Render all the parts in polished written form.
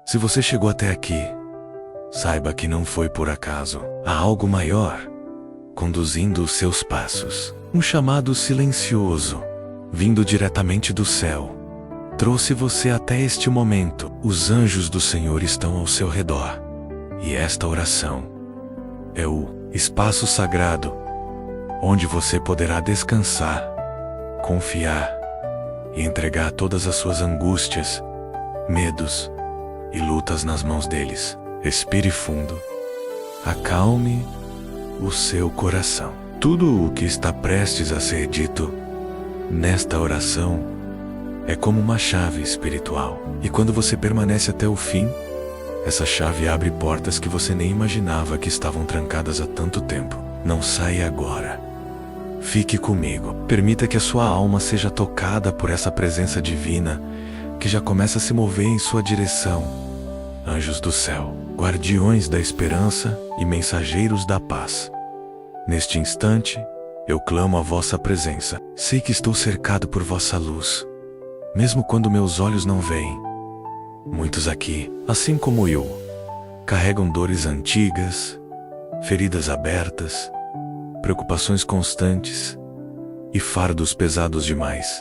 Se você chegou até aqui, saiba que não foi por acaso. Há algo maior conduzindo os seus passos. Um chamado silencioso, vindo diretamente do céu, trouxe você até este momento. Os anjos do Senhor estão ao seu redor. E esta oração é o espaço sagrado, onde você poderá descansar, confiar e entregar todas as suas angústias, medos e lutas nas mãos deles. Respire fundo. Acalme o seu coração. Tudo o que está prestes a ser dito nesta oração é como uma chave espiritual. E quando você permanece até o fim, essa chave abre portas que você nem imaginava que estavam trancadas há tanto tempo. Não saia agora. Fique comigo. Permita que a sua alma seja tocada por essa presença divina que já começa a se mover em sua direção. Anjos do céu, guardiões da esperança e mensageiros da paz. Neste instante, eu clamo a vossa presença. Sei que estou cercado por vossa luz, mesmo quando meus olhos não veem. Muitos aqui, assim como eu, carregam dores antigas, feridas abertas, preocupações constantes e fardos pesados demais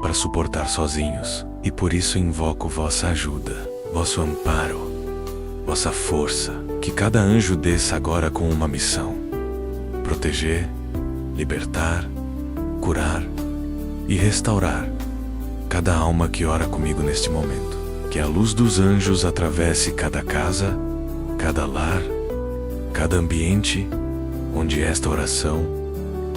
para suportar sozinhos. E por isso invoco vossa ajuda, vosso amparo, vossa força. Que cada anjo desça agora com uma missão: proteger, libertar, curar e restaurar cada alma que ora comigo neste momento. Que a luz dos anjos atravesse cada casa, cada lar, cada ambiente onde esta oração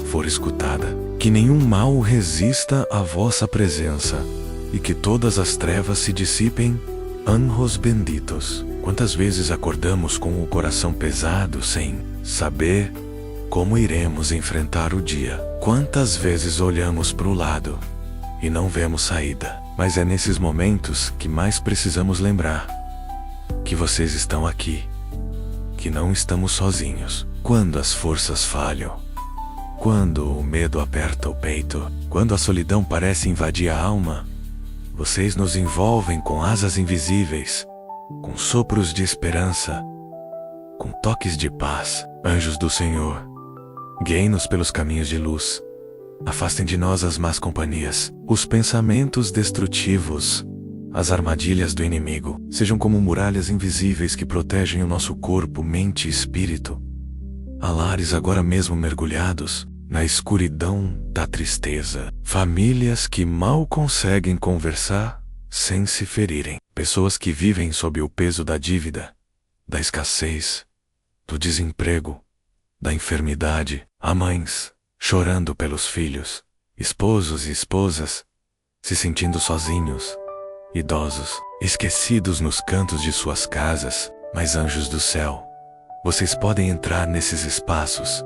for escutada. Que nenhum mal resista à vossa presença e que todas as trevas se dissipem. Anjos benditos. Quantas vezes acordamos com o coração pesado sem saber como iremos enfrentar o dia? Quantas vezes olhamos para o lado e não vemos saída? Mas é nesses momentos que mais precisamos lembrar que vocês estão aqui, que não estamos sozinhos. Quando as forças falham, quando o medo aperta o peito, quando a solidão parece invadir a alma, vocês nos envolvem com asas invisíveis, com sopros de esperança, com toques de paz. Anjos do Senhor, guiem-nos pelos caminhos de luz. Afastem de nós as más companhias, os pensamentos destrutivos, as armadilhas do inimigo. Sejam como muralhas invisíveis que protegem o nosso corpo, mente e espírito. Há lares agora mesmo mergulhados na escuridão da tristeza. Famílias que mal conseguem conversar sem se ferirem. Pessoas que vivem sob o peso da dívida, da escassez, do desemprego, da enfermidade. Há mães chorando pelos filhos, esposos e esposas se sentindo sozinhos, idosos, esquecidos nos cantos de suas casas. Mas anjos do céu, vocês podem entrar nesses espaços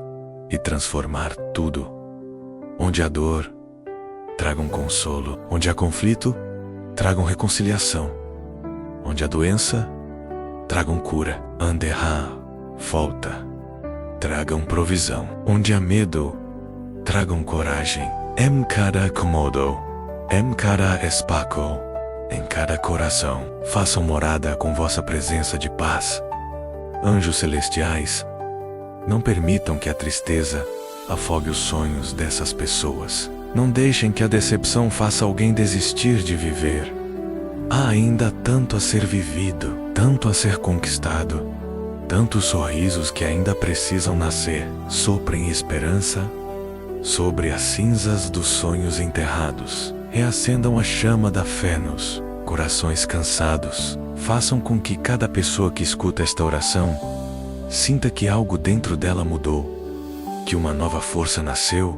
e transformar tudo. Onde há dor, tragam consolo. Onde há conflito, tragam reconciliação. Onde há doença, tragam cura. Onde há falta, tragam provisão. Onde há medo, tragam coragem. Em cada cômodo, em cada espaço, em cada coração, façam morada com vossa presença de paz. Anjos celestiais, não permitam que a tristeza afogue os sonhos dessas pessoas. Não deixem que a decepção faça alguém desistir de viver. Há ainda tanto a ser vivido, tanto a ser conquistado, tantos sorrisos que ainda precisam nascer. Soprem esperança sobre as cinzas dos sonhos enterrados. Reacendam a chama da fé nos corações cansados. Façam com que cada pessoa que escuta esta oração sinta que algo dentro dela mudou, que uma nova força nasceu,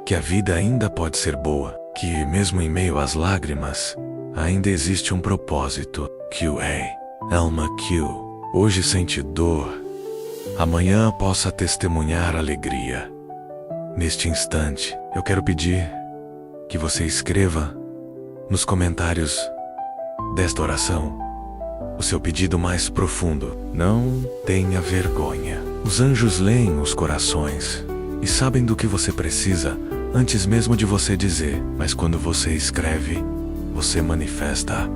que a vida ainda pode ser boa, que mesmo em meio às lágrimas, ainda existe um propósito. Alma que hoje sente dor, amanhã possa testemunhar alegria. Neste instante, eu quero pedir que você escreva nos comentários desta oração o seu pedido mais profundo. Não tenha vergonha. Os anjos leem os corações e sabem do que você precisa antes mesmo de você dizer. Mas quando você escreve, você manifesta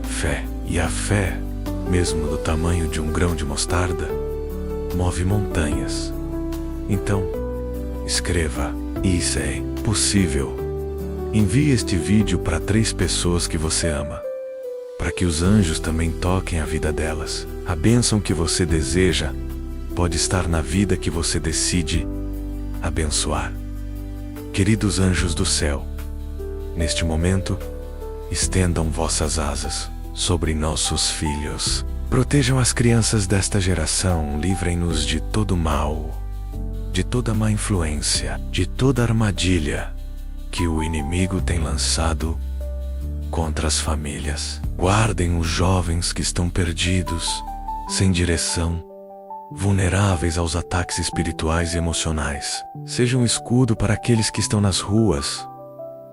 fé. E a fé, mesmo do tamanho de um grão de mostarda, move montanhas. Então, escreva: isso é possível. Envie este vídeo para 3 pessoas que você ama, para que os anjos também toquem a vida delas. A bênção que você deseja pode estar na vida que você decide abençoar. Queridos anjos do céu, neste momento, estendam vossas asas sobre nossos filhos. Protejam as crianças desta geração, livrem-nos de todo mal, de toda má influência, de toda armadilha que o inimigo tem lançado contra as famílias. Guardem os jovens que estão perdidos, sem direção, vulneráveis aos ataques espirituais e emocionais. Sejam um escudo para aqueles que estão nas ruas,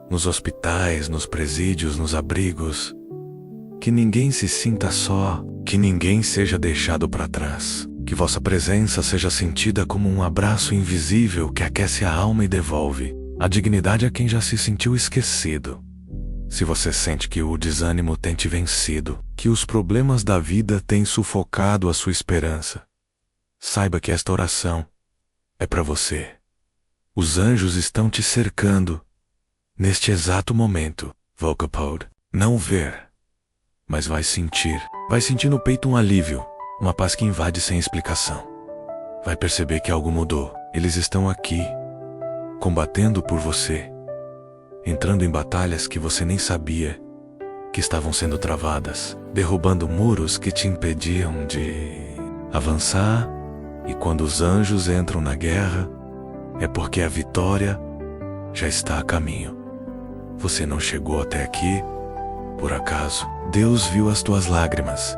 nos hospitais, nos presídios, nos abrigos. Que ninguém se sinta só, que ninguém seja deixado para trás. Que vossa presença seja sentida como um abraço invisível que aquece a alma e devolve a dignidade a quem já se sentiu esquecido. Se você sente que o desânimo tem te vencido, que os problemas da vida têm sufocado a sua esperança, saiba que esta oração é para você. Os anjos estão te cercando neste exato momento. Vocapod, não ver, mas vai sentir no peito um alívio, uma paz que invade sem explicação. Vai perceber que algo mudou. Eles estão aqui, combatendo por você, entrando em batalhas que você nem sabia que estavam sendo travadas, derrubando muros que te impediam de avançar. E quando os anjos entram na guerra, é porque a vitória já está a caminho. Você não chegou até aqui por acaso. Deus viu as tuas lágrimas,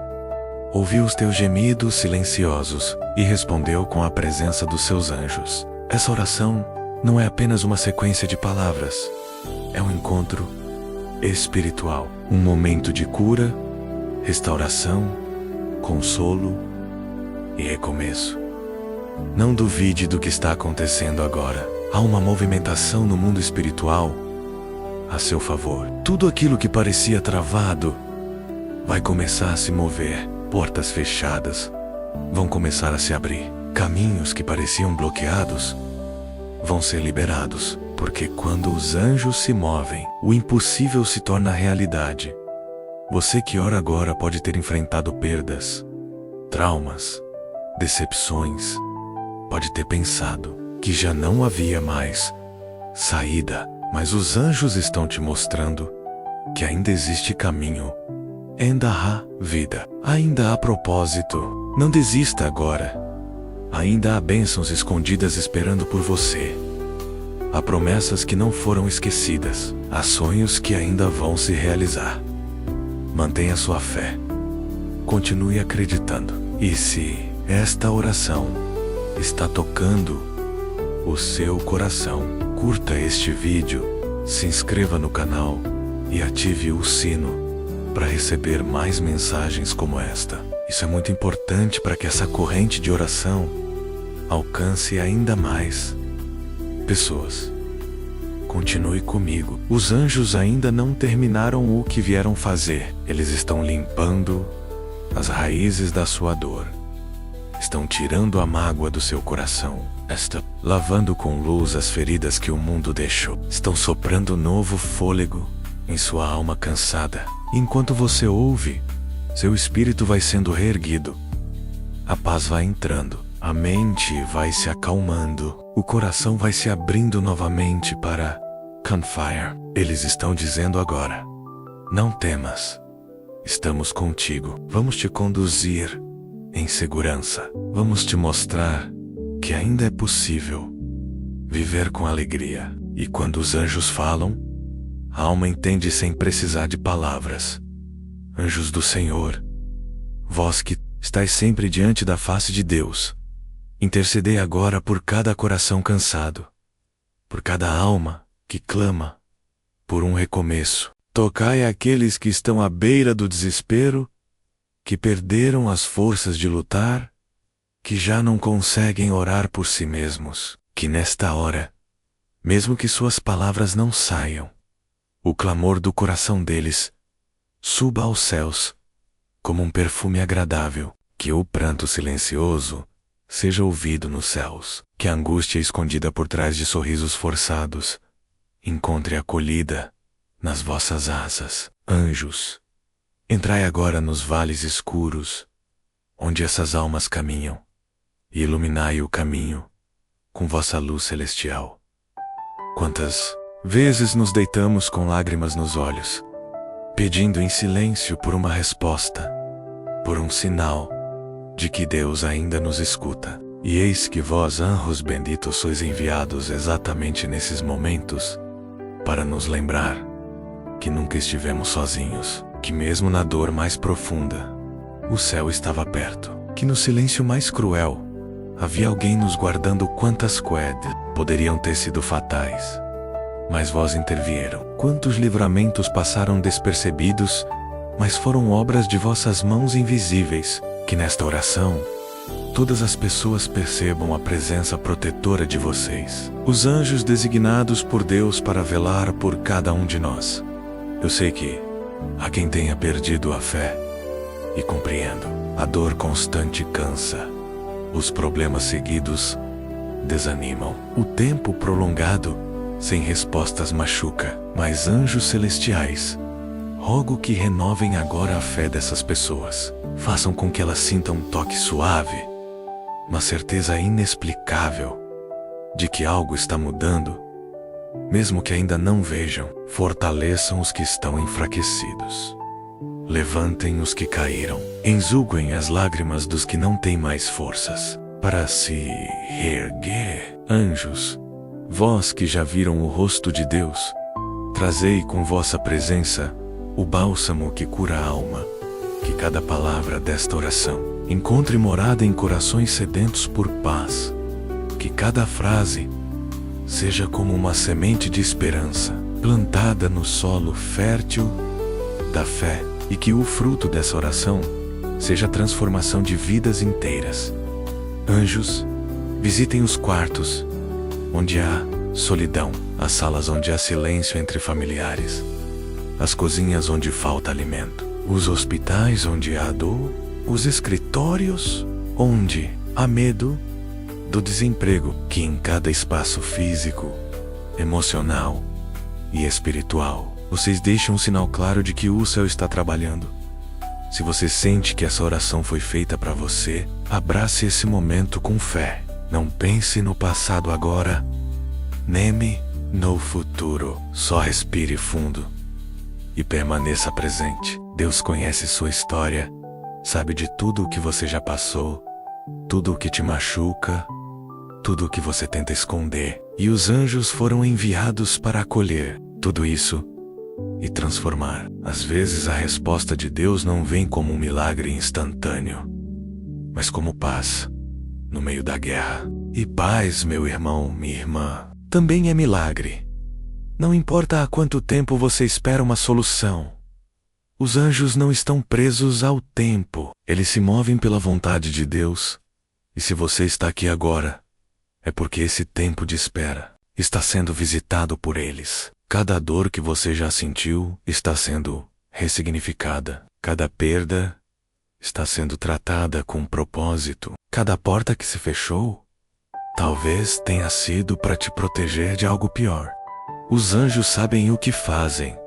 ouviu os teus gemidos silenciosos e respondeu com a presença dos seus anjos. Essa oração não é apenas uma sequência de palavras, é um encontro espiritual, um momento de cura, restauração, consolo e recomeço. Não duvide do que está acontecendo agora. Há uma movimentação no mundo espiritual a seu favor. Tudo aquilo que parecia travado vai começar a se mover. Portas fechadas vão começar a se abrir. Caminhos que pareciam bloqueados vão ser liberados. Porque quando os anjos se movem, o impossível se torna realidade. Você que ora agora pode ter enfrentado perdas, traumas, decepções. Pode ter pensado que já não havia mais saída, mas os anjos estão te mostrando que ainda existe caminho, ainda há vida, ainda há propósito. Não desista agora. Ainda há bênçãos escondidas esperando por você. Há promessas que não foram esquecidas, há sonhos que ainda vão se realizar. Mantenha sua fé. Continue acreditando. E se esta oração está tocando o seu coração, curta este vídeo, se inscreva no canal e ative o sino para receber mais mensagens como esta. Isso é muito importante para que essa corrente de oração alcance ainda mais pessoas. Continue comigo. Os anjos ainda não terminaram o que vieram fazer. Eles estão limpando as raízes da sua dor. Estão tirando a mágoa do seu coração. Estão lavando com luz as feridas que o mundo deixou. Estão soprando novo fôlego em sua alma cansada. Enquanto você ouve, seu espírito vai sendo reerguido. A paz vai entrando. A mente vai se acalmando. O coração vai se abrindo novamente para Confire. Eles estão dizendo agora: não temas. Estamos contigo. Vamos te conduzir em segurança. Vamos te mostrar que ainda é possível viver com alegria. E quando os anjos falam, a alma entende sem precisar de palavras. Anjos do Senhor, vós que estáis sempre diante da face de Deus, intercedei agora por cada coração cansado, por cada alma que clama por um recomeço. Tocai aqueles que estão à beira do desespero, que perderam as forças de lutar, que já não conseguem orar por si mesmos. Que nesta hora, mesmo que suas palavras não saiam, o clamor do coração deles suba aos céus como um perfume agradável, que o pranto silencioso seja ouvido nos céus, que a angústia escondida por trás de sorrisos forçados encontre acolhida nas vossas asas. Anjos, entrai agora nos vales escuros, onde essas almas caminham, e iluminai o caminho com vossa luz celestial. Quantas vezes nos deitamos com lágrimas nos olhos, pedindo em silêncio por uma resposta, por um sinal de que Deus ainda nos escuta. E eis que vós, anjos benditos, sois enviados exatamente nesses momentos para nos lembrar que nunca estivemos sozinhos, que mesmo na dor mais profunda, o céu estava perto, que no silêncio mais cruel havia alguém nos guardando. Quantas quedas poderiam ter sido fatais, mas vós intervieram. Quantos livramentos passaram despercebidos, mas foram obras de vossas mãos invisíveis. Que nesta oração todas as pessoas percebam a presença protetora de vocês, os anjos designados por Deus para velar por cada um de nós. Eu sei que há quem tenha perdido a fé, e compreendo. A dor constante cansa, os problemas seguidos desanimam, o tempo prolongado sem respostas machuca. Mas anjos celestiais, rogo que renovem agora a fé dessas pessoas. Façam com que elas sintam um toque suave, uma certeza inexplicável de que algo está mudando, mesmo que ainda não vejam. Fortaleçam os que estão enfraquecidos. Levantem os que caíram. Enxuguem as lágrimas dos que não têm mais forças para se erguer. Anjos, vós que já viram o rosto de Deus, trazei com vossa presença o bálsamo que cura a alma. Que cada palavra desta oração encontre morada em corações sedentos por paz. Que cada frase seja como uma semente de esperança, plantada no solo fértil da fé. E que o fruto dessa oração seja a transformação de vidas inteiras. Anjos, visitem os quartos onde há solidão, as salas onde há silêncio entre familiares, as cozinhas onde falta alimento, os hospitais onde há dor, os escritórios onde há medo do desemprego. Que em cada espaço físico, emocional e espiritual vocês deixem um sinal claro de que o céu está trabalhando. Se você sente que essa oração foi feita para você, abrace esse momento com fé. Não pense no passado agora, nem no futuro. Só respire fundo e permaneça presente. Deus conhece sua história, sabe de tudo o que você já passou, tudo o que te machuca, tudo o que você tenta esconder. E os anjos foram enviados para acolher tudo isso e transformar. Às vezes a resposta de Deus não vem como um milagre instantâneo, mas como paz no meio da guerra. E paz, meu irmão, minha irmã, também é milagre. Não importa há quanto tempo você espera uma solução. Os anjos não estão presos ao tempo. Eles se movem pela vontade de Deus. E se você está aqui agora, é porque esse tempo de espera está sendo visitado por eles. Cada dor que você já sentiu está sendo ressignificada. Cada perda está sendo tratada com propósito. Cada porta que se fechou talvez tenha sido para te proteger de algo pior. Os anjos sabem o que fazem,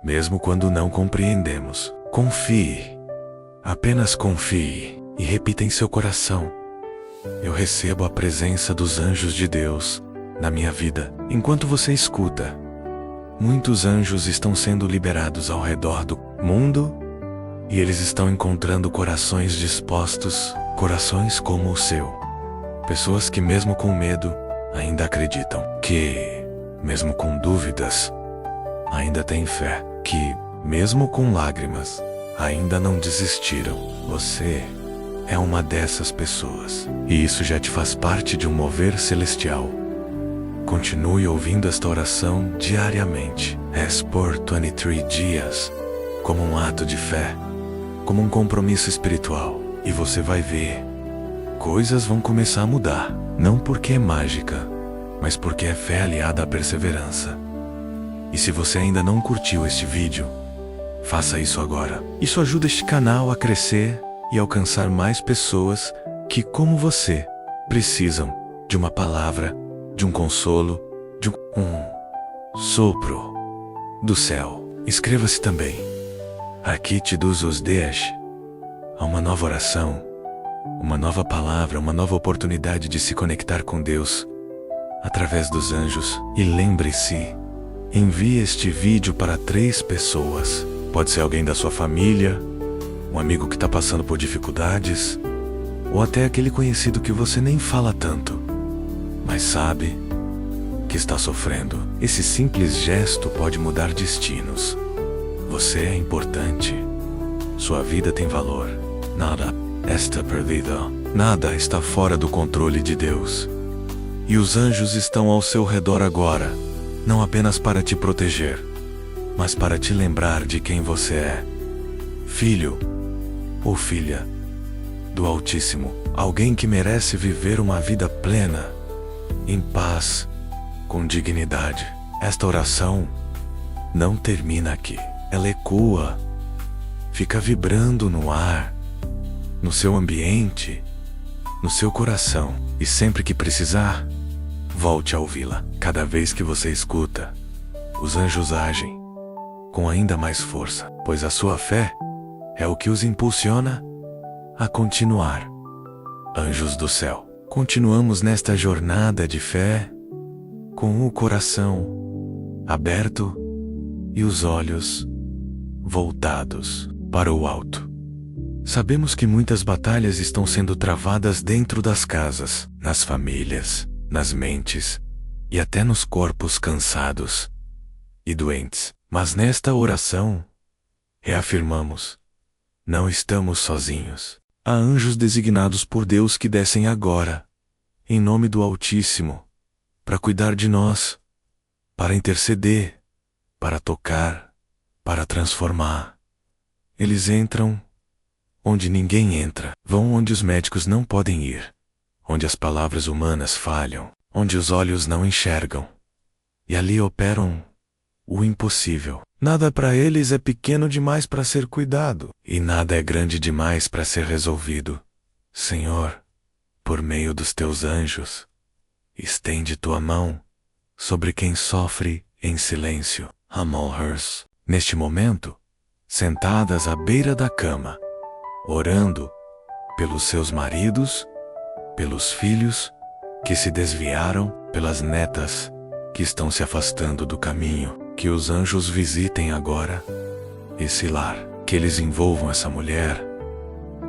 mesmo quando não compreendemos. Confie, apenas confie e repita em seu coração: eu recebo a presença dos anjos de Deus na minha vida. Enquanto você escuta, muitos anjos estão sendo liberados ao redor do mundo e eles estão encontrando corações dispostos, corações como o seu. Pessoas que mesmo com medo ainda acreditam, que mesmo com dúvidas ainda têm fé, que mesmo com lágrimas ainda não desistiram. Você é uma dessas pessoas, e isso já te faz parte de um mover celestial. Continue ouvindo esta oração diariamente, por 23 dias, como um ato de fé, como um compromisso espiritual, e você vai ver, coisas vão começar a mudar, não porque é mágica, mas porque é fé aliada à perseverança. E se você ainda não curtiu este vídeo, Faça isso agora. Isso ajuda este canal a crescer e alcançar mais pessoas que, como você, precisam de uma palavra, de um consolo, de um sopro do céu. Inscreva-se também. Aqui te dou os 10. Há uma nova oração, uma nova palavra, uma nova oportunidade de se conectar com Deus através dos anjos. E lembre-se, envie este vídeo para 3 pessoas. Pode ser alguém da sua família, um amigo que está passando por dificuldades, ou até aquele conhecido que você nem fala tanto, mas sabe que está sofrendo. Esse simples gesto pode mudar destinos. Você é importante. Sua vida tem valor. Nada está perdido. Nada está fora do controle de Deus. E os anjos estão ao seu redor agora, não apenas para te proteger, mas para te lembrar de quem você é. Filho ou filha do Altíssimo. Alguém que merece viver uma vida plena, em paz, com dignidade. Esta oração não termina aqui. Ela ecoa, fica vibrando no ar, no seu ambiente, no seu coração. E sempre que precisar, volte a ouvi-la. Cada vez que você escuta, os anjos agem com ainda mais força, pois a sua fé é o que os impulsiona a continuar. Anjos do céu, continuamos nesta jornada de fé com o coração aberto e os olhos voltados para o alto. Sabemos que muitas batalhas estão sendo travadas dentro das casas, nas famílias, nas mentes e até nos corpos cansados e doentes. Mas nesta oração, reafirmamos: não estamos sozinhos. Há anjos designados por Deus que descem agora, em nome do Altíssimo, para cuidar de nós, para interceder, para tocar, para transformar. Eles entram onde ninguém entra, vão onde os médicos não podem ir, onde as palavras humanas falham, onde os olhos não enxergam, e ali operam o impossível. Nada para eles é pequeno demais para ser cuidado, e nada é grande demais para ser resolvido. Senhor, por meio dos teus anjos, estende tua mão sobre quem sofre em silêncio. Amolhers, neste momento, sentadas à beira da cama, orando pelos seus maridos, pelos filhos que se desviaram, pelas netas que estão se afastando do caminho. Que os anjos visitem agora esse lar, que eles envolvam essa mulher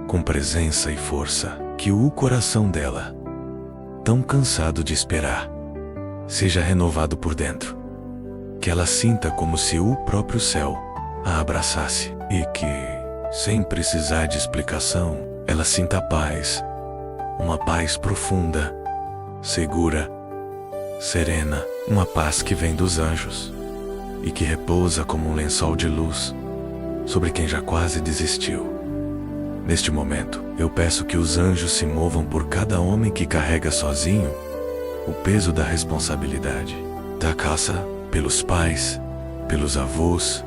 com presença e força, que o coração dela, tão cansado de esperar, seja renovado por dentro, que ela sinta como se o próprio céu a abraçasse e que, sem precisar de explicação, ela sinta paz, uma paz profunda, segura, serena, uma paz que vem dos anjos e que repousa como um lençol de luz sobre quem já quase desistiu. Neste momento, eu peço que os anjos se movam por cada homem que carrega sozinho o peso da responsabilidade da casa, pelos pais, pelos avós,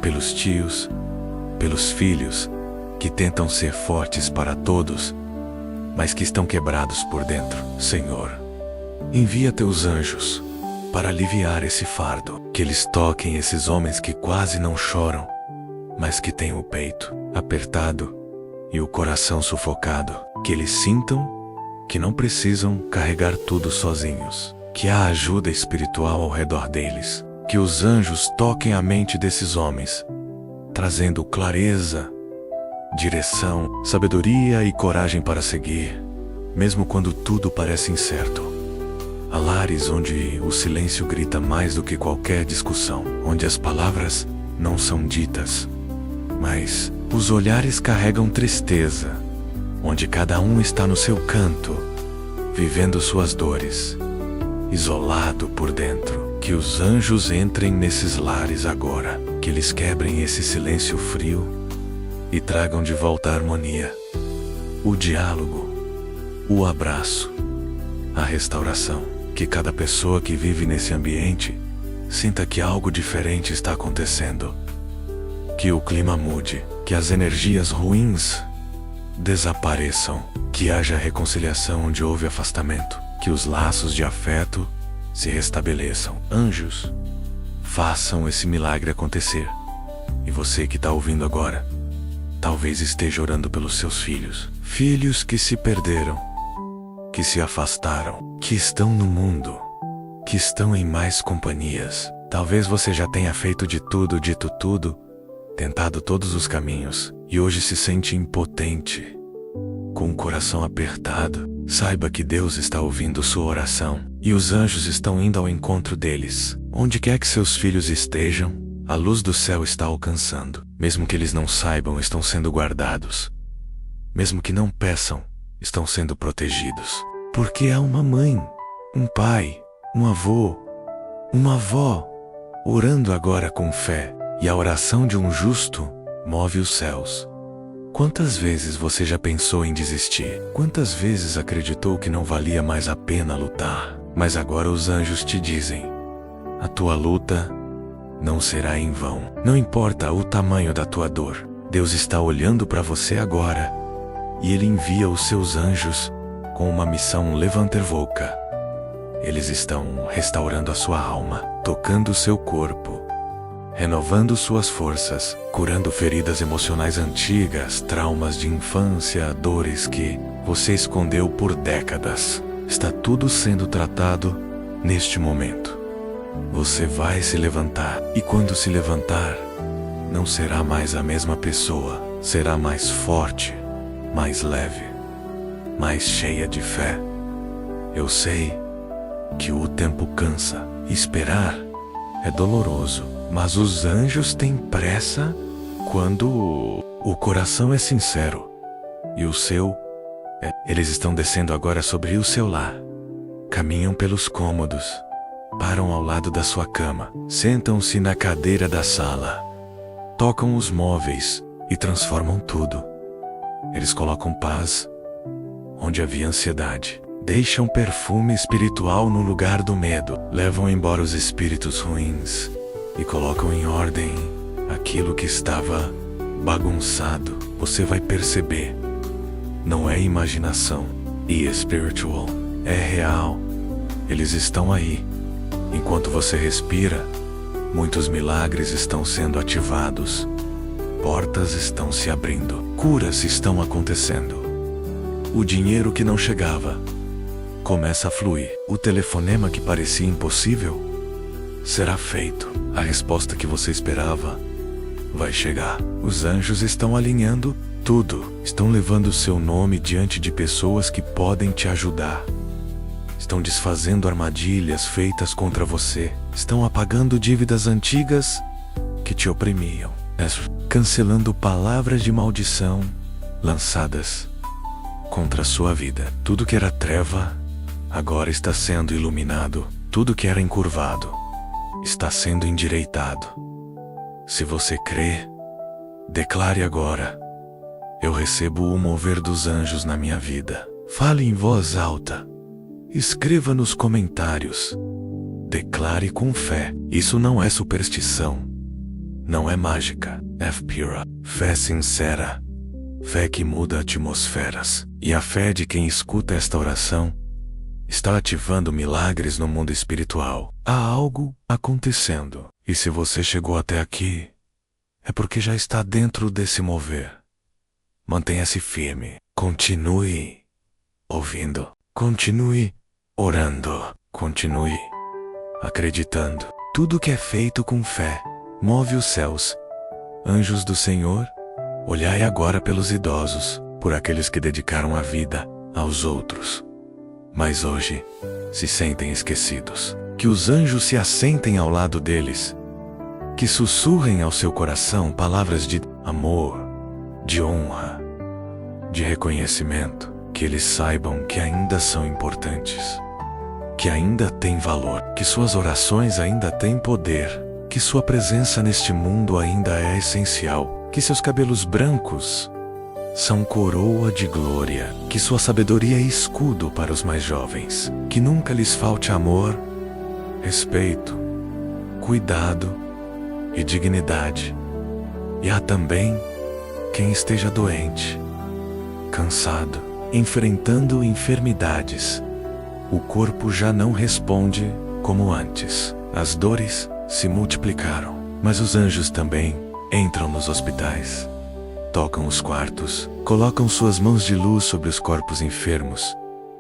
pelos tios, pelos filhos que tentam ser fortes para todos, mas que estão quebrados por dentro. Senhor, envia teus anjos para aliviar esse fardo, que eles toquem esses homens que quase não choram, mas que têm o peito apertado e o coração sufocado, que eles sintam que não precisam carregar tudo sozinhos, que há ajuda espiritual ao redor deles, que os anjos toquem a mente desses homens, trazendo clareza, direção, sabedoria e coragem para seguir, mesmo quando tudo parece incerto. Há lares onde o silêncio grita mais do que qualquer discussão, onde as palavras não são ditas, mas os olhares carregam tristeza, onde cada um está no seu canto, vivendo suas dores, isolado por dentro. Que os anjos entrem nesses lares agora, que eles quebrem esse silêncio frio e tragam de volta a harmonia, o diálogo, o abraço, a restauração. Que cada pessoa que vive nesse ambiente sinta que algo diferente está acontecendo. Que que o clima mude, que as energias ruins desapareçam, que haja reconciliação onde houve afastamento, que os laços de afeto se restabeleçam. Anjos, façam esse milagre acontecer. E você que está ouvindo agora, talvez esteja orando pelos seus filhos. Filhos que se perderam, que se afastaram, que estão no mundo, que estão em mais companhias. Talvez você já tenha feito de tudo, dito tudo, tentado todos os caminhos, e hoje se sente impotente, com o coração apertado. Saiba que Deus está ouvindo sua oração, e os anjos estão indo ao encontro deles. Onde quer que seus filhos estejam, a luz do céu está alcançando. Mesmo que eles não saibam, estão sendo guardados. Mesmo que não peçam, estão sendo protegidos. Porque há uma mãe, um pai, um avô, uma avó, orando agora com fé, e a oração de um justo move os céus. Quantas vezes você já pensou em desistir? Quantas vezes acreditou que não valia mais a pena lutar? Mas agora os anjos te dizem: a tua luta não será em vão. Não importa o tamanho da tua dor, Deus está olhando para você agora, e Ele envia os seus anjos com uma missão levantervoca. Eles estão restaurando a sua alma, tocando o seu corpo, renovando suas forças, curando feridas emocionais antigas, traumas de infância, dores que você escondeu por décadas. Está tudo sendo tratado neste momento. Você vai se levantar, e quando se levantar, não será mais a mesma pessoa. Será mais forte, mais leve, mais cheia de fé. Eu sei que o tempo cansa, esperar é doloroso, mas os anjos têm pressa quando o coração é sincero. E o seu eles estão descendo agora sobre o seu lar. Caminham pelos cômodos, param ao lado da sua cama, sentam-se na cadeira da sala, tocam os móveis e transformam tudo. Eles colocam paz onde havia ansiedade. Deixam perfume espiritual no lugar do medo. Levam embora os espíritos ruins e colocam em ordem aquilo que estava bagunçado. Você vai perceber. Não é imaginação. E spiritual. É real. Eles estão aí. Enquanto você respira, muitos milagres estão sendo ativados. Portas estão se abrindo. Curas estão acontecendo. O dinheiro que não chegava começa a fluir. O telefonema que parecia impossível será feito. A resposta que você esperava vai chegar. Os anjos estão alinhando tudo. Estão levando o seu nome diante de pessoas que podem te ajudar. Estão desfazendo armadilhas feitas contra você. Estão apagando dívidas antigas que te oprimiam. Cancelando palavras de maldição lançadas contra a sua vida. Tudo que era treva agora está sendo iluminado. Tudo que era encurvado está sendo endireitado. Se você crê, declare agora: eu recebo o mover dos anjos na minha vida. Fale em voz alta. Escreva nos comentários. Declare com fé. Isso não é superstição. Não é mágica. É pura. Fé sincera. Fé que muda atmosferas. E a fé de quem escuta esta oração está ativando milagres no mundo espiritual. Há algo acontecendo. E se você chegou até aqui, é porque já está dentro desse mover. Mantenha-se firme. Continue ouvindo. Continue orando. Continue acreditando. Tudo que é feito com fé move os céus. Anjos do Senhor, olhai agora pelos idosos, por aqueles que dedicaram a vida aos outros, mas hoje se sentem esquecidos. Que os anjos se assentem ao lado deles, que sussurrem ao seu coração palavras de amor, de honra, de reconhecimento. Que eles saibam que ainda são importantes, que ainda têm valor, que suas orações ainda têm poder, que sua presença neste mundo ainda é essencial, que seus cabelos brancos são coroa de glória, que sua sabedoria é escudo para os mais jovens, que nunca lhes falte amor, respeito, cuidado e dignidade, E há também quem esteja doente, cansado, enfrentando enfermidades. O corpo já não responde como antes. As dores se multiplicaram, mas os anjos também entram nos hospitais, tocam os quartos, colocam suas mãos de luz sobre os corpos enfermos,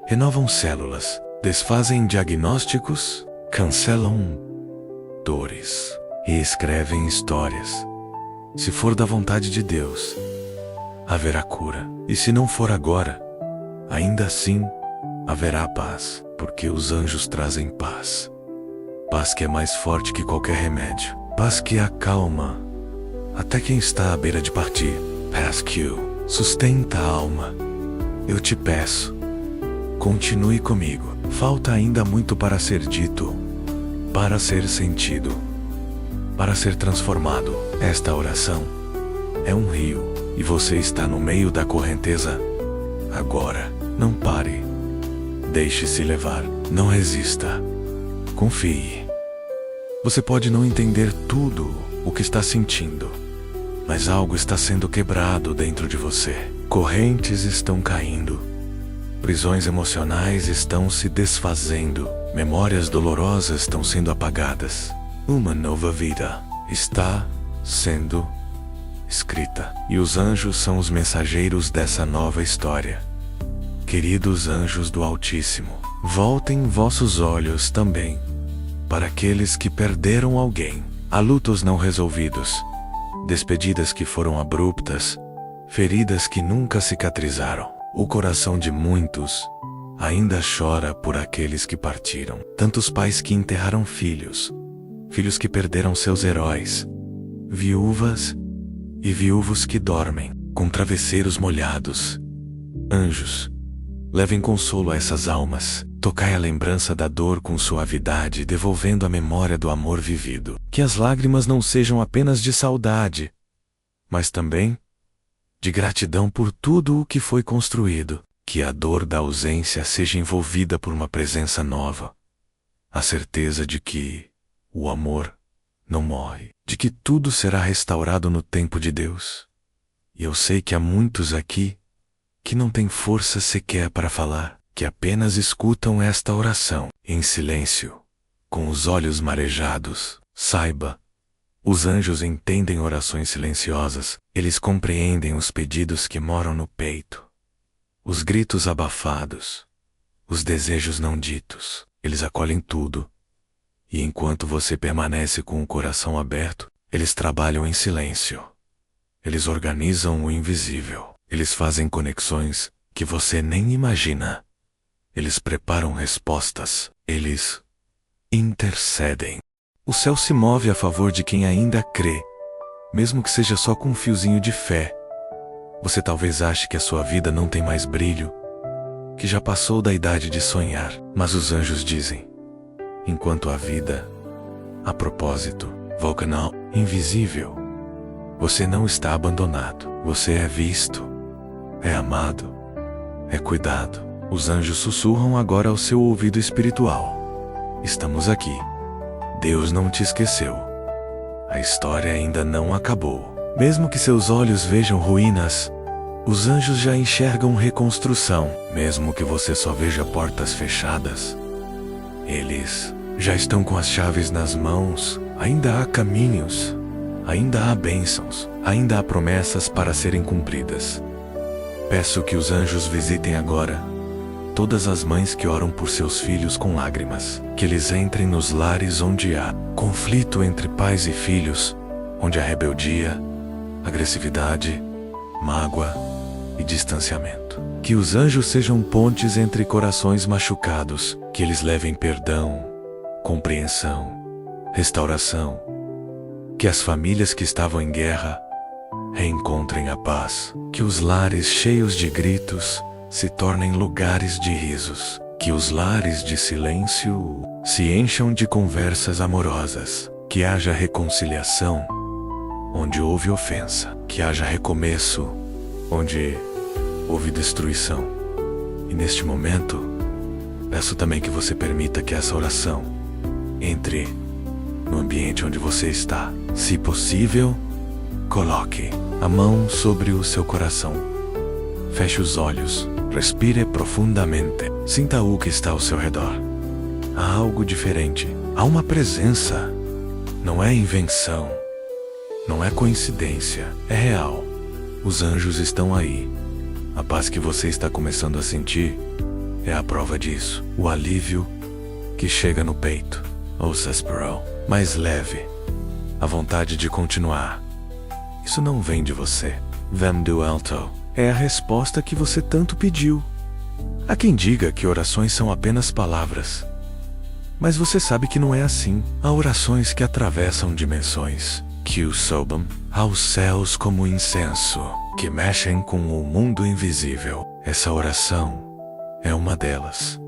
renovam células, desfazem diagnósticos, cancelam dores e escrevem histórias. Se for da vontade de Deus, haverá cura. E se não for agora, ainda assim haverá paz, porque os anjos trazem paz. Paz que é mais forte que qualquer remédio. Paz que acalma até quem está à beira de partir. Paz que sustenta a alma. Eu te peço, continue comigo. Falta ainda muito para ser dito, para ser sentido, para ser transformado. Esta oração é um rio e você está no meio da correnteza. Agora, não pare. Deixe-se levar. Não resista. Confie. Você pode não entender tudo o que está sentindo, mas algo está sendo quebrado dentro de você. Correntes estão caindo. Prisões emocionais estão se desfazendo. Memórias dolorosas estão sendo apagadas. Uma nova vida está sendo escrita. E os anjos são os mensageiros dessa nova história. Queridos anjos do Altíssimo, voltem vossos olhos também para aqueles que perderam alguém. Há lutos não resolvidos, despedidas que foram abruptas, feridas que nunca cicatrizaram. O coração de muitos ainda chora por aqueles que partiram. Tantos pais que enterraram filhos, filhos que perderam seus heróis, viúvas e viúvos que dormem com travesseiros molhados. Anjos, levem consolo a essas almas. Tocai a lembrança da dor com suavidade, devolvendo a memória do amor vivido. Que as lágrimas não sejam apenas de saudade, mas também de gratidão por tudo o que foi construído. Que a dor da ausência seja envolvida por uma presença nova. A certeza de que o amor não morre, de que tudo será restaurado no tempo de Deus. E eu sei que há muitos aqui que não têm força sequer para falar, que apenas escutam esta oração em silêncio, com os olhos marejados. Saiba, os anjos entendem orações silenciosas, eles compreendem os pedidos que moram no peito, os gritos abafados, os desejos não ditos. Eles acolhem tudo, e enquanto você permanece com o coração aberto, eles trabalham em silêncio. Eles organizam o invisível. Eles fazem conexões que você nem imagina. Eles preparam respostas. Eles intercedem. O céu se move a favor de quem ainda crê, mesmo que seja só com um fiozinho de fé. Você talvez ache que a sua vida não tem mais brilho, que já passou da idade de sonhar. Mas os anjos dizem: enquanto há vida, há propósito. Volcanal, invisível. Você não está abandonado. Você é visto, é amado, é cuidado. Os anjos sussurram agora ao seu ouvido espiritual: estamos aqui. Deus não te esqueceu. A história ainda não acabou. Mesmo que seus olhos vejam ruínas, os anjos já enxergam reconstrução. Mesmo que você só veja portas fechadas, eles já estão com as chaves nas mãos. Ainda há caminhos, ainda há bênçãos, ainda há promessas para serem cumpridas. Peço que os anjos visitem agora todas as mães que oram por seus filhos com lágrimas. Que eles entrem nos lares onde há conflito entre pais e filhos, onde há rebeldia, agressividade, mágoa e distanciamento. Que os anjos sejam pontes entre corações machucados. Que eles levem perdão, compreensão, restauração. Que as famílias que estavam em guerra reencontrem a paz. Que os lares cheios de gritos se tornem lugares de risos. Que os lares de silêncio se encham de conversas amorosas. Que haja reconciliação onde houve ofensa. Que haja recomeço onde houve destruição. E neste momento, peço também que você permita que essa oração entre no ambiente onde você está. Se possível, coloque a mão sobre o seu coração. Feche os olhos, respire profundamente. Sinta o que está ao seu redor. Há algo diferente, há uma presença. Não é invenção, não é coincidência, é real. Os anjos estão aí. A paz que você está começando a sentir é a prova disso. O alívio que chega no peito, ou suspirou, mais leve. A vontade de continuar. Isso não vem de você. Vem do alto. É a resposta que você tanto pediu. Há quem diga que orações são apenas palavras. Mas você sabe que não é assim. Há orações que atravessam dimensões, que o sobam aos céus como incenso, que mexem com o mundo invisível. Essa oração é uma delas.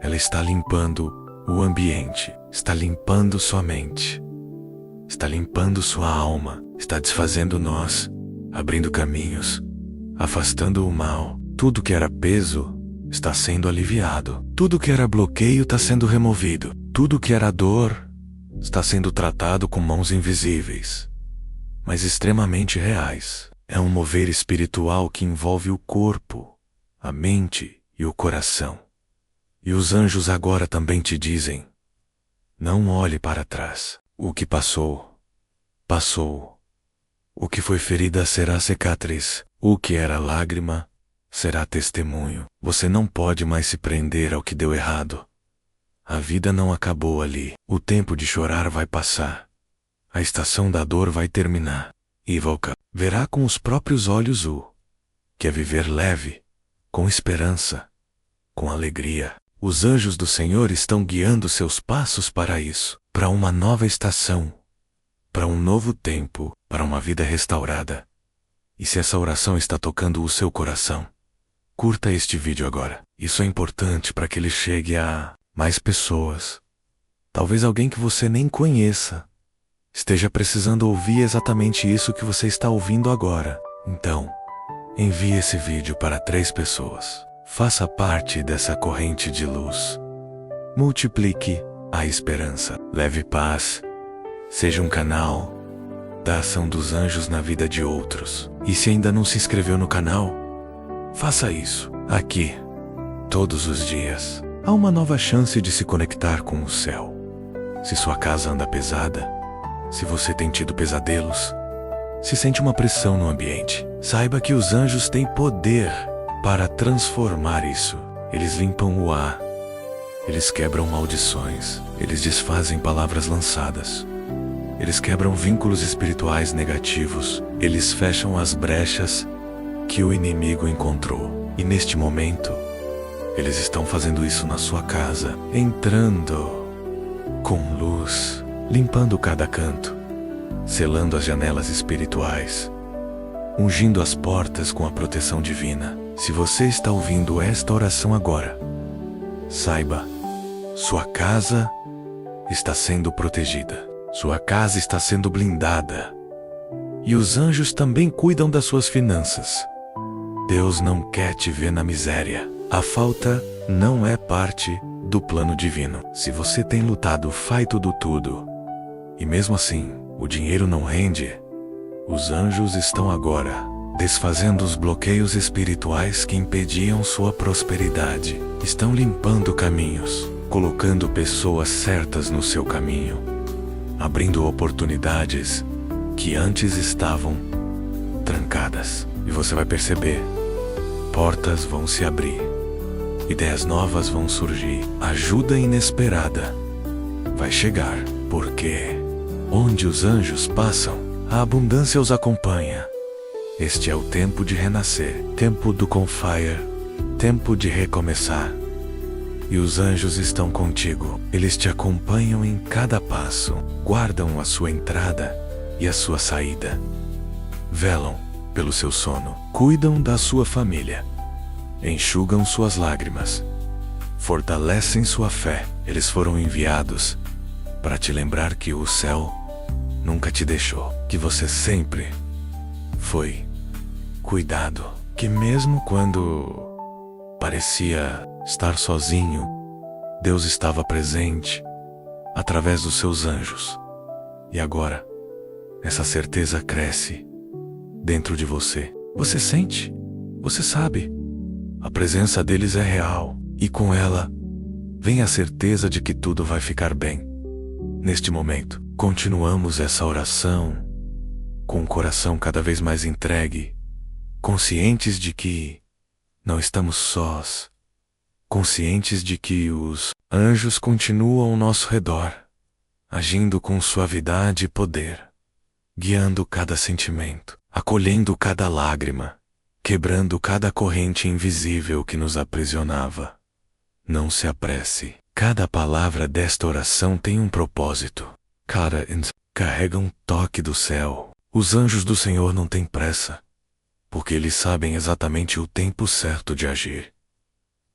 Ela está limpando o ambiente, está limpando sua mente, está limpando sua alma, está desfazendo nós, abrindo caminhos, afastando o mal. Tudo que era peso está sendo aliviado. Tudo que era bloqueio está sendo removido. Tudo que era dor está sendo tratado com mãos invisíveis, mas extremamente reais. É um mover espiritual que envolve o corpo, a mente e o coração. E os anjos agora também te dizem: não olhe para trás. O que passou, passou. O que foi ferida será cicatriz. O que era lágrima será testemunho. Você não pode mais se prender ao que deu errado. A vida não acabou ali. O tempo de chorar vai passar. A estação da dor vai terminar. E Volca verá com os próprios olhos o que é viver leve, com esperança, com alegria. Os anjos do Senhor estão guiando seus passos para isso, para uma nova estação, para um novo tempo, para uma vida restaurada. E se essa oração está tocando o seu coração, curta este vídeo agora. Isso é importante para que ele chegue a mais pessoas. Talvez alguém que você nem conheça esteja precisando ouvir exatamente isso que você está ouvindo agora. Então, envie esse vídeo para 3 pessoas. Faça parte dessa corrente de luz. Multiplique a esperança. Leve paz. Seja um canal da ação dos anjos na vida de outros. E se ainda não se inscreveu no canal, faça isso. Aqui, todos os dias, há uma nova chance de se conectar com o céu. Se sua casa anda pesada, se você tem tido pesadelos, se sente uma pressão no ambiente, saiba que os anjos têm poder para transformar isso. Eles limpam o ar, eles quebram maldições, eles desfazem palavras lançadas, eles quebram vínculos espirituais negativos, eles fecham as brechas que o inimigo encontrou. E neste momento, eles estão fazendo isso na sua casa, entrando com luz, limpando cada canto, selando as janelas espirituais, ungindo as portas com a proteção divina. Se você está ouvindo esta oração agora, saiba, sua casa está sendo protegida, sua casa está sendo blindada, e os anjos também cuidam das suas finanças. Deus não quer te ver na miséria. A falta não é parte do plano divino. Se você tem lutado, feito do tudo, e mesmo assim o dinheiro não rende, os anjos estão agora desfazendo os bloqueios espirituais que impediam sua prosperidade. Estão limpando caminhos, colocando pessoas certas no seu caminho, abrindo oportunidades que antes estavam trancadas. E você vai perceber, portas vão se abrir, ideias novas vão surgir, ajuda inesperada vai chegar, porque onde os anjos passam, a abundância os acompanha. Este é o tempo de renascer, tempo do Confire, tempo de recomeçar. E os anjos estão contigo. Eles te acompanham em cada passo, guardam a sua entrada e a sua saída, velam pelo seu sono, cuidam da sua família, enxugam suas lágrimas, fortalecem sua fé. Eles foram enviados para te lembrar que o céu nunca te deixou, que você sempre foi cuidado, que mesmo quando parecia estar sozinho, Deus estava presente através dos seus anjos. E agora, essa certeza cresce dentro de você. Você sente, você sabe, a presença deles é real, e com ela vem a certeza de que tudo vai ficar bem. Neste momento, continuamos essa oração com o coração cada vez mais entregue, conscientes de que não estamos sós, conscientes de que os anjos continuam ao nosso redor, agindo com suavidade e poder, guiando cada sentimento, acolhendo cada lágrima, quebrando cada corrente invisível que nos aprisionava. Não se apresse. Cada palavra desta oração tem um propósito. Cada carrega um toque do céu. Os anjos do Senhor não têm pressa, porque eles sabem exatamente o tempo certo de agir.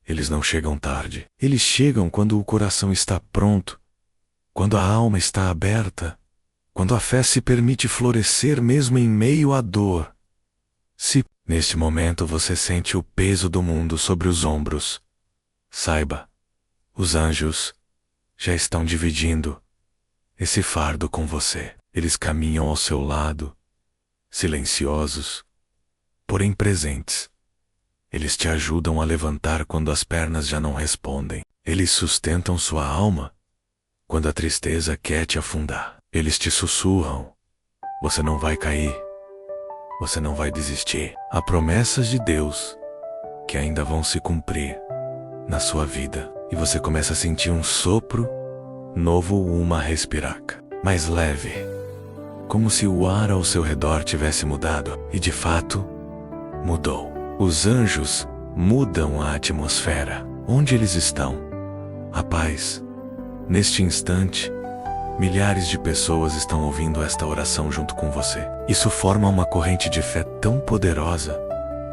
Eles não chegam tarde. Eles chegam quando o coração está pronto, quando a alma está aberta, quando a fé se permite florescer mesmo em meio à dor. Se, neste momento, você sente o peso do mundo sobre os ombros, saiba, os anjos já estão dividindo esse fardo com você. Eles caminham ao seu lado, silenciosos, porém presentes. Eles te ajudam a levantar quando as pernas já não respondem. Eles sustentam sua alma quando a tristeza quer te afundar. Eles te sussurram: você não vai cair, você não vai desistir. Há promessas de Deus que ainda vão se cumprir na sua vida. E você começa a sentir um sopro novo, uma respiraca mais leve, como se o ar ao seu redor tivesse mudado. E de fato, mudou. Os anjos mudam a atmosfera. Onde eles estão? A paz. Neste instante, milhares de pessoas estão ouvindo esta oração junto com você. Isso forma uma corrente de fé tão poderosa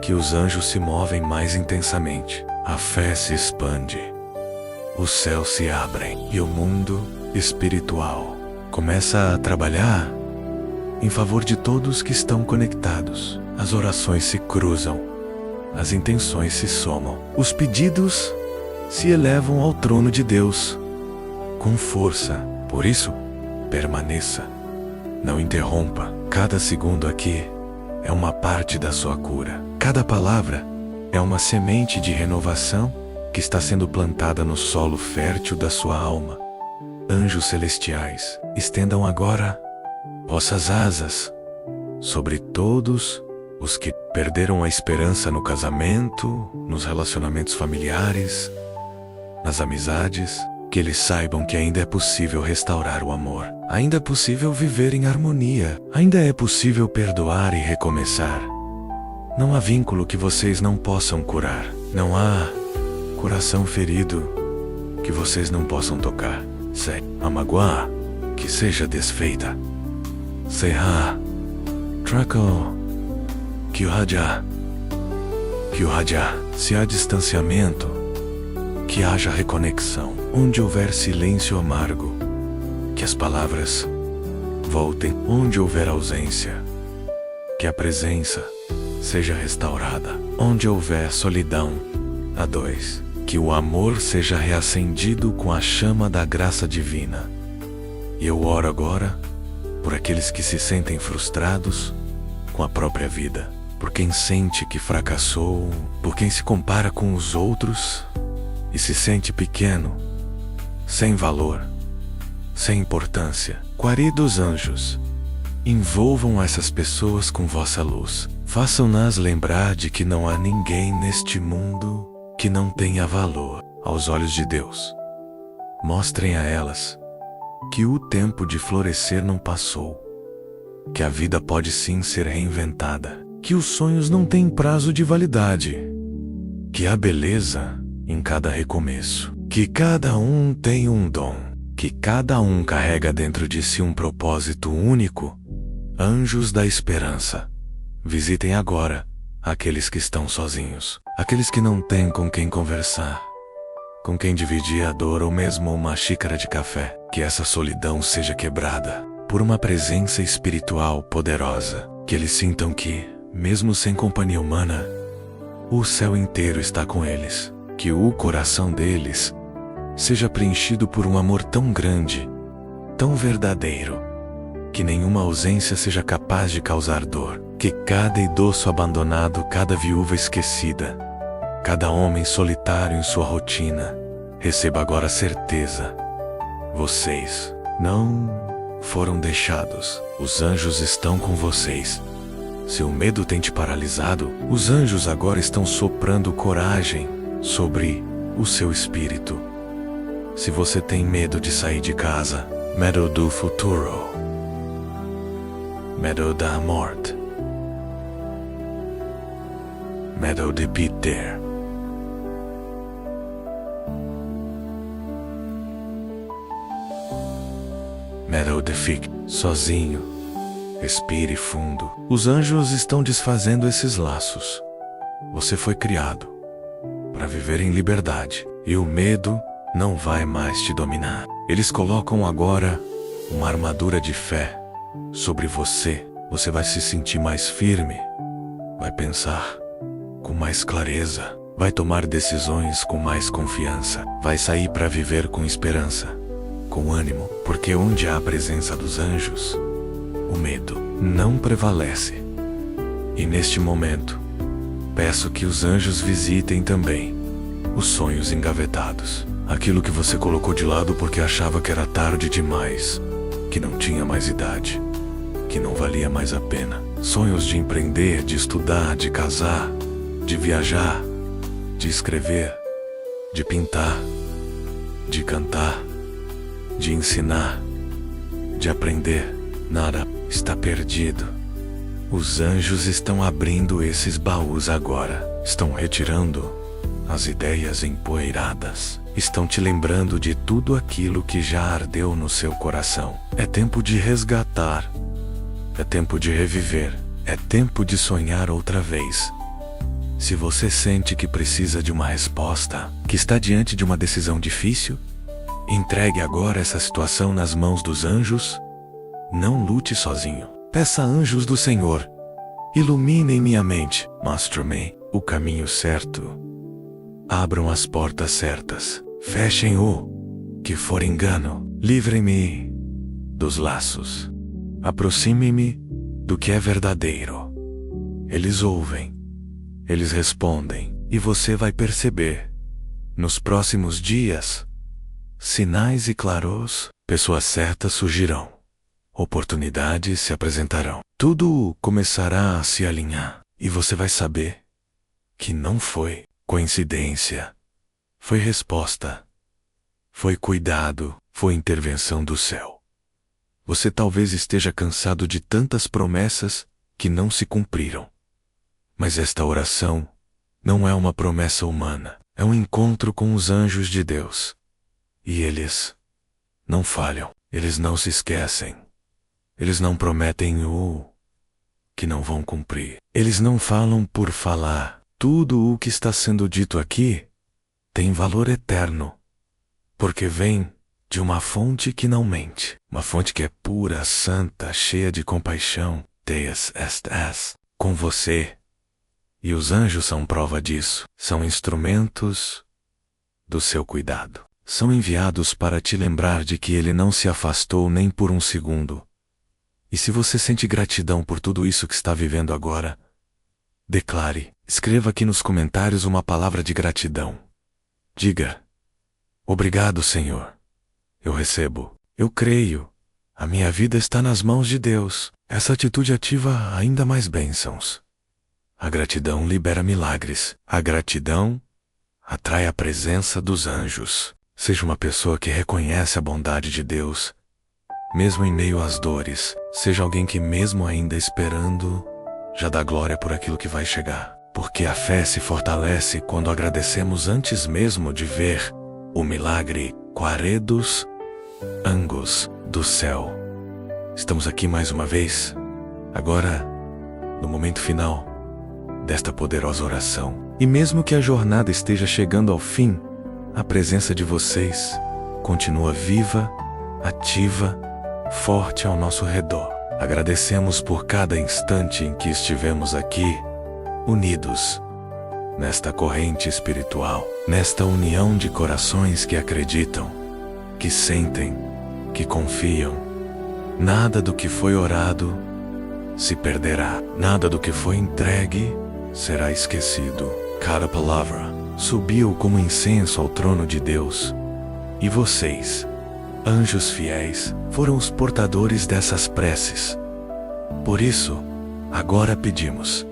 que os anjos se movem mais intensamente. A fé se expande. Os céus se abrem e o mundo espiritual começa a trabalhar em favor de todos que estão conectados. As orações se cruzam, as intenções se somam, os pedidos se elevam ao trono de Deus com força. Por isso, permaneça, não interrompa. Cada segundo aqui é uma parte da sua cura. Cada palavra é uma semente de renovação que está sendo plantada no solo fértil da sua alma. Anjos celestiais, estendam agora vossas asas sobre todos os que perderam a esperança no casamento, nos relacionamentos familiares, nas amizades. Que eles saibam que ainda é possível restaurar o amor. Ainda é possível viver em harmonia. Ainda é possível perdoar e recomeçar. Não há vínculo que vocês não possam curar. Não há coração ferido que vocês não possam tocar. Se a mágoa que seja desfeita. Será traco que o raja. Se há distanciamento, que haja reconexão. Onde houver silêncio amargo, que as palavras voltem. Onde houver ausência, que a presença seja restaurada. Onde houver solidão a dois, que o amor seja reacendido com a chama da graça divina. E eu oro agora por aqueles que se sentem frustrados com a própria vida, por quem sente que fracassou, por quem se compara com os outros e se sente pequeno, sem valor, sem importância. Queridos anjos, envolvam essas pessoas com vossa luz. Façam-nas lembrar de que não há ninguém neste mundo que não tenha valor aos olhos de Deus. Mostrem a elas que o tempo de florescer não passou, que a vida pode sim ser reinventada, que os sonhos não têm prazo de validade, que há beleza em cada recomeço, que cada um tem um dom, que cada um carrega dentro de si um propósito único. Anjos da esperança, visitem agora aqueles que estão sozinhos, aqueles que não têm com quem conversar, com quem dividir a dor ou mesmo uma xícara de café. Que essa solidão seja quebrada por uma presença espiritual poderosa, que eles sintam que, mesmo sem companhia humana, o céu inteiro está com eles. Que o coração deles seja preenchido por um amor tão grande, tão verdadeiro, que nenhuma ausência seja capaz de causar dor. Que cada idoso abandonado, cada viúva esquecida, cada homem solitário em sua rotina, receba agora a certeza: vocês não foram deixados. Os anjos estão com vocês. Se o medo tem te paralisado, os anjos agora estão soprando coragem sobre o seu espírito. Se você tem medo de sair de casa, medo do futuro, medo da morte, medo de Peter, medo de ficar sozinho, respire fundo. Os anjos estão desfazendo esses laços. Você foi criado para viver em liberdade, e o medo não vai mais te dominar. Eles colocam agora uma armadura de fé sobre você. Você vai se sentir mais firme, vai pensar com mais clareza, vai tomar decisões com mais confiança, vai sair para viver com esperança, com ânimo, porque onde há a presença dos anjos, o medo não prevalece. E neste momento, peço que os anjos visitem também os sonhos engavetados. Aquilo que você colocou de lado porque achava que era tarde demais, que não tinha mais idade, que não valia mais a pena. Sonhos de empreender, de estudar, de casar, de viajar, de escrever, de pintar, de cantar, de ensinar, de aprender. Nada está perdido. Os anjos estão abrindo esses baús agora. Estão retirando as ideias empoeiradas. Estão te lembrando de tudo aquilo que já ardeu no seu coração. É tempo de resgatar. É tempo de reviver. É tempo de sonhar outra vez. Se você sente que precisa de uma resposta, que está diante de uma decisão difícil, entregue agora essa situação nas mãos dos anjos. Não lute sozinho. Peça anjos do Senhor. Iluminem minha mente. Mostre-me o caminho certo. Abram as portas certas. Fechem o que for engano. Livrem-me dos laços. Aproxime-me do que é verdadeiro. Eles ouvem. Eles respondem. E você vai perceber, nos próximos dias, sinais e claros. Pessoas certas surgirão. Oportunidades se apresentarão. Tudo começará a se alinhar. E você vai saber que não foi coincidência. Foi resposta. Foi cuidado. Foi intervenção do céu. Você talvez esteja cansado de tantas promessas que não se cumpriram. Mas esta oração não é uma promessa humana. É um encontro com os anjos de Deus. E eles não falham. Eles não se esquecem. Eles não prometem o que não vão cumprir. Eles não falam por falar. Tudo o que está sendo dito aqui tem valor eterno, porque vem de uma fonte que não mente. Uma fonte que é pura, santa, cheia de compaixão. Deus est com você. E os anjos são prova disso. São instrumentos do seu cuidado. São enviados para te lembrar de que Ele não se afastou nem por um segundo. E se você sente gratidão por tudo isso que está vivendo agora, declare, escreva aqui nos comentários uma palavra de gratidão. Diga: obrigado, Senhor. Eu recebo. Eu creio. A minha vida está nas mãos de Deus. Essa atitude ativa ainda mais bênçãos. A gratidão libera milagres. A gratidão atrai a presença dos anjos. Seja uma pessoa que reconhece a bondade de Deus, mesmo em meio às dores. Seja alguém que, mesmo ainda esperando, já dá glória por aquilo que vai chegar. Porque a fé se fortalece quando agradecemos antes mesmo de ver o milagre. Quaredos Angus do céu. Estamos aqui mais uma vez, agora, no momento final desta poderosa oração. E mesmo que a jornada esteja chegando ao fim, a presença de vocês continua viva, ativa, forte ao nosso redor. Agradecemos por cada instante em que estivemos aqui, unidos, nesta corrente espiritual, nesta união de corações que acreditam, que sentem, que confiam, Nada do que foi orado se perderá. Nada do que foi entregue será esquecido. Cada palavra subiu como incenso ao trono de Deus. E vocês, anjos fiéis, foram os portadores dessas preces. Por isso, agora pedimos: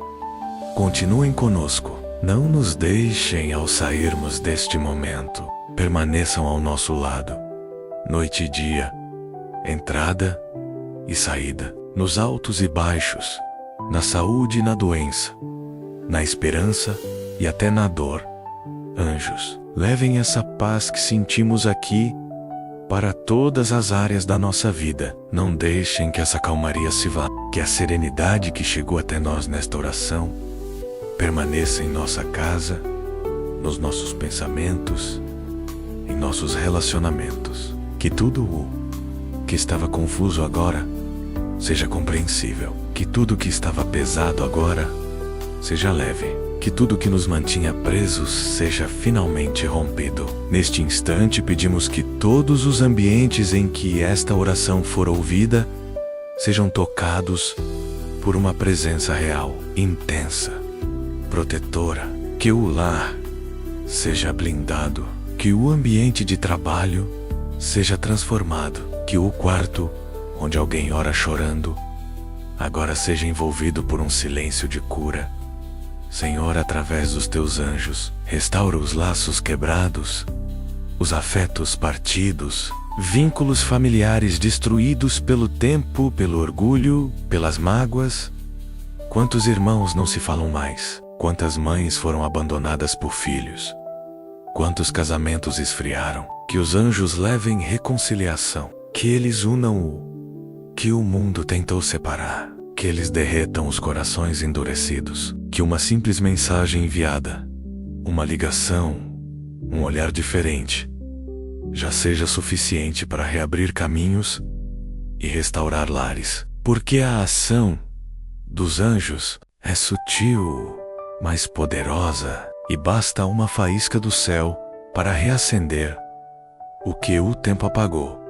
continuem conosco. Não nos deixem ao sairmos deste momento. Permaneçam ao nosso lado. Noite e dia, entrada e saída, nos altos e baixos, na saúde e na doença, na esperança e até na dor. Anjos, levem essa paz que sentimos aqui para todas as áreas da nossa vida. Não deixem que essa calmaria se vá, que a serenidade que chegou até nós nesta oração permaneça em nossa casa, nos nossos pensamentos, em nossos relacionamentos. Que tudo o que estava confuso agora seja compreensível. Que tudo que estava pesado agora seja leve. Que tudo que nos mantinha presos seja finalmente rompido. Neste instante pedimos que todos os ambientes em que esta oração for ouvida sejam tocados por uma presença real, intensa, protetora. Que o lar seja blindado. Que o ambiente de trabalho seja transformado. Que o quarto onde alguém ora chorando agora seja envolvido por um silêncio de cura. Senhor, através dos teus anjos, restaura os laços quebrados, os afetos partidos, vínculos familiares destruídos pelo tempo, pelo orgulho, pelas mágoas. Quantos irmãos não se falam mais? Quantas mães foram abandonadas por filhos? Quantos casamentos esfriaram? Que os anjos levem reconciliação. Que eles unam o que o mundo tentou separar. Que eles derretam os corações endurecidos. Que uma simples mensagem enviada, uma ligação, um olhar diferente, já seja suficiente para reabrir caminhos e restaurar lares. Porque a ação dos anjos é sutil, mas poderosa, e basta uma faísca do céu para reacender o que o tempo apagou.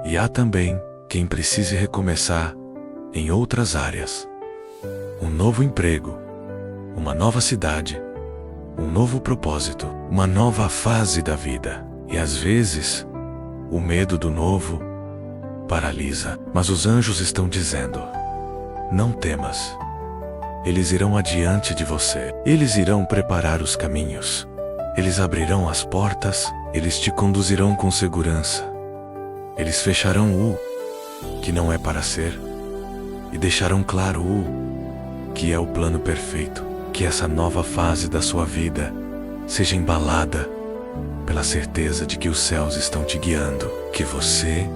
E há também quem precise recomeçar em outras áreas. Um novo emprego, uma nova cidade, um novo propósito, uma nova fase da vida. E às vezes, o medo do novo paralisa. Mas os anjos estão dizendo: não temas. Eles irão adiante de você. Eles irão preparar os caminhos. Eles abrirão as portas. Eles te conduzirão com segurança. Eles fecharão o que não é para ser e deixarão claro o que é o plano perfeito. Que essa nova fase da sua vida seja embalada pela certeza de que os céus estão te guiando. Que você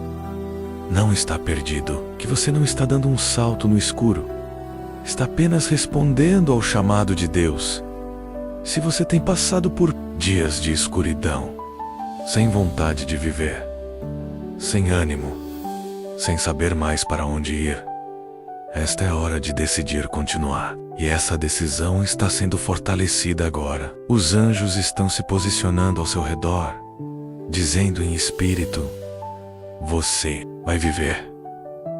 não está perdido. Que você não está dando um salto no escuro. Está apenas respondendo ao chamado de Deus. Se você tem passado por dias de escuridão, sem vontade de viver, sem ânimo, sem saber mais para onde ir, esta é a hora de decidir continuar. E essa decisão está sendo fortalecida agora. Os anjos estão se posicionando ao seu redor, dizendo em espírito: você vai viver,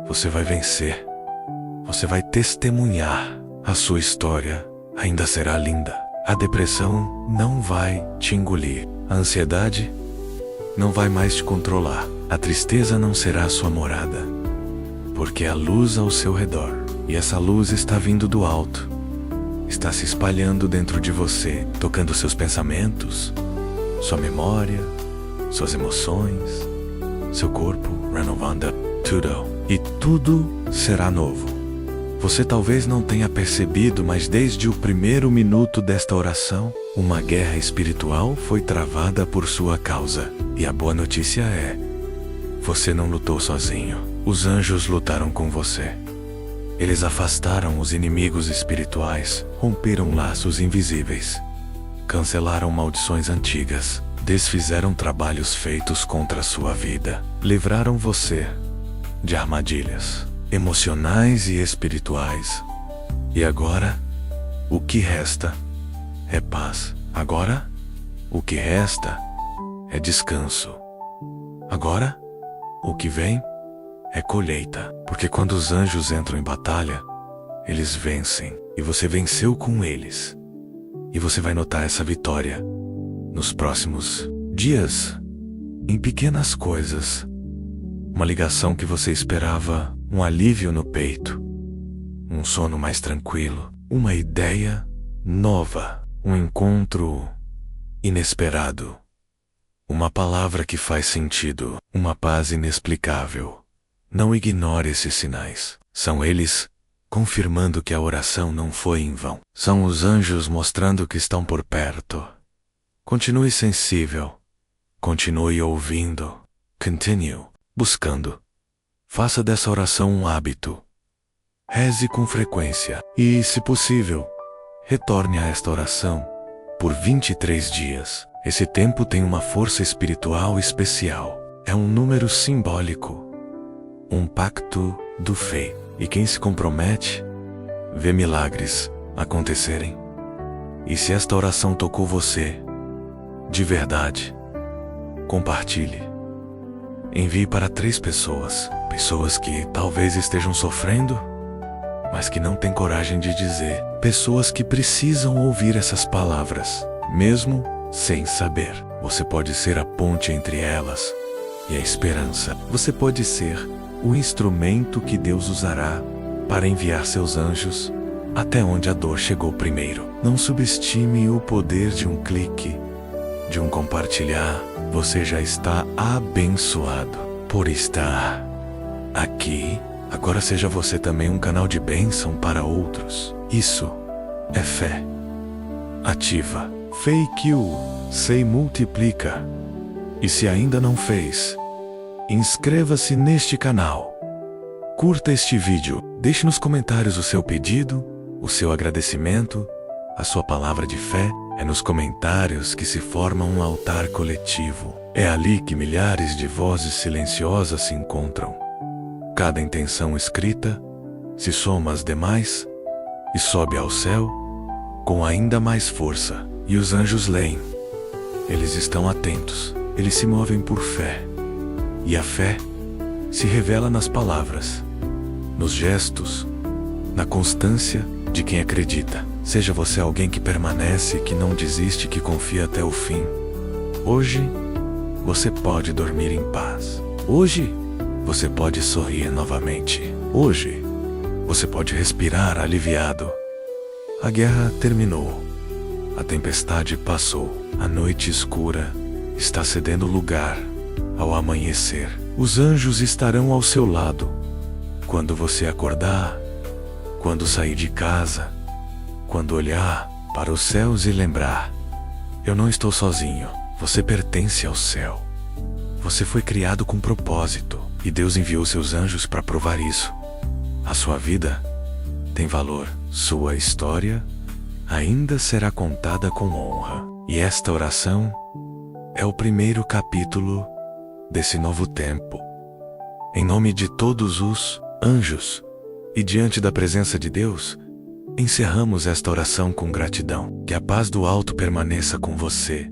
você vai vencer, você vai testemunhar. A sua história ainda será linda. A depressão não vai te engolir. A ansiedade não vai mais te controlar. A tristeza não será sua morada. Porque há luz ao seu redor. E essa luz está vindo do alto. Está se espalhando dentro de você, tocando seus pensamentos, sua memória, suas emoções, seu corpo, renovando tudo. E tudo será novo. Você talvez não tenha percebido, mas desde o primeiro minuto desta oração, uma guerra espiritual foi travada por sua causa. E a boa notícia é: você não lutou sozinho. Os anjos lutaram com você. Eles afastaram os inimigos espirituais, romperam laços invisíveis, cancelaram maldições antigas, desfizeram trabalhos feitos contra a sua vida, livraram você de armadilhas emocionais e espirituais. E agora, o que resta é paz. Agora, o que resta é descanso. Agora, o que vem é colheita. Porque quando os anjos entram em batalha, eles vencem, e você venceu com eles. E você vai notar essa vitória nos próximos dias, em pequenas coisas. Uma ligação que você esperava, um alívio no peito, um sono mais tranquilo, uma ideia nova, um encontro inesperado, uma palavra que faz sentido, uma paz inexplicável. Não ignore esses sinais. São eles confirmando que a oração não foi em vão. São os anjos mostrando que estão por perto. Continue sensível. Continue ouvindo. Continue buscando. Faça dessa oração um hábito. Reze com frequência e, se possível, retorne a esta oração por 23 dias. Esse tempo tem uma força espiritual especial. É um número simbólico. Um pacto do fé. E quem se compromete, vê milagres acontecerem. E se esta oração tocou você, de verdade, compartilhe. Envie para 3 pessoas. Pessoas que talvez estejam sofrendo, mas que não têm coragem de dizer. Pessoas que precisam ouvir essas palavras, mesmo sem saber. Você pode ser a ponte entre elas e a esperança. Você pode ser o instrumento que Deus usará para enviar seus anjos até onde a dor chegou primeiro. Não subestime o poder de um clique, de um compartilhar. Você já está abençoado por estar aqui. Agora seja você também um canal de bênção para outros. Isso é fé ativa. Fake you, se multiplica. E se ainda não fez, inscreva-se neste canal. Curta este vídeo. Deixe nos comentários o seu pedido, o seu agradecimento, a sua palavra de fé. É nos comentários que se forma um altar coletivo. É ali que milhares de vozes silenciosas se encontram. Cada intenção escrita se soma às demais e sobe ao céu com ainda mais força. E os anjos leem. Eles estão atentos. Eles se movem por fé. E a fé se revela nas palavras, nos gestos, na constância de quem acredita. Seja você alguém que permanece, que não desiste, que confia até o fim. Hoje, você pode dormir em paz. Hoje, você pode sorrir novamente. Hoje, você pode respirar aliviado. A guerra terminou. A tempestade passou. A noite escura está cedendo lugar ao amanhecer. Os anjos estarão ao seu lado quando você acordar, quando sair de casa, quando olhar para os céus e lembrar: eu não estou sozinho. Você pertence ao céu. Você foi criado com propósito e Deus enviou seus anjos para provar isso. A sua vida tem valor. Sua história ainda será contada com honra. E esta oração é o primeiro capítulo desse novo tempo. Em nome de todos os anjos e diante da presença de Deus, encerramos esta oração com gratidão. Que a paz do alto permaneça com você.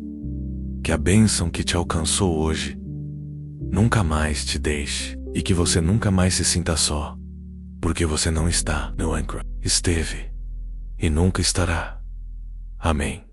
Que a bênção que te alcançou hoje nunca mais te deixe e que você nunca mais se sinta só, porque você não está no Anchor. Esteve e nunca estará. Amém.